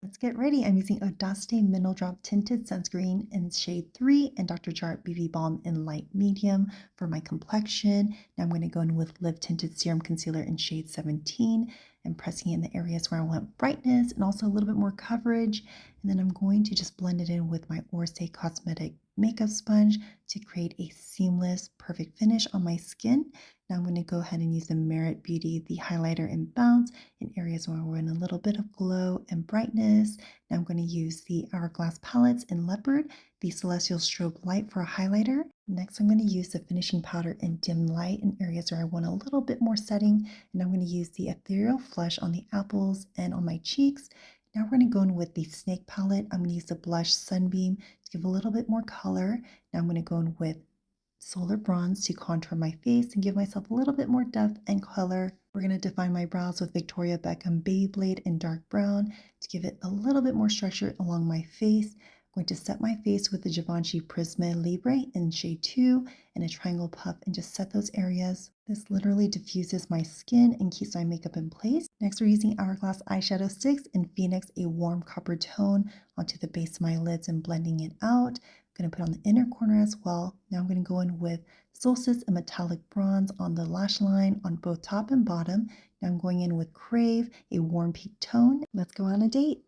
Let's get ready. I'm using Odacite Mineral Drop Tinted Sunscreen in shade 3 and Dr. Jart BB Balm in light medium for my complexion. Now I'm going to go in with Live Tinted Serum Concealer in shade 17 and pressing in the areas where I want brightness and also a little bit more coverage. And then I'm going to just blend it in with my Orce Cosmetic makeup sponge to create a seamless, perfect finish on my skin. Now I'm going to go ahead and use the Merit Beauty, the highlighter in Bounce in areas where we're in a little bit of glow and brightness. Now I'm going to use the Hourglass palettes in Leopard, the Celestial Strobe Light for a highlighter. Next, I'm going to use the finishing powder in Dim Light in areas where I want a little bit more setting. And I'm going to use the Ethereal Flush on the apples and on my cheeks. Now we're going to go in with the Snake palette. I'm going to use the blush Sunbeam to give a little bit more color. Now I'm going to go in with Solar Bronze to contour my face and give myself a little bit more depth and color. We're going to define my brows with Victoria Beckham Babyblade in dark brown to give it a little bit more structure along my face. I'm going to set my face with the Givenchy Prisme Libre in shade 2 and a triangle puff and just set those areas. This literally diffuses my skin and keeps my makeup in place. Next, we're using Hourglass eyeshadow sticks in Phoenix, a warm copper tone onto the base of my lids and blending it out. I'm going to put on the inner corner as well. Now I'm going to go in with Solstice and Metallic Bronze on the lash line on both top and bottom. Now I'm going in with Crave, a warm peach tone. Let's go on a date.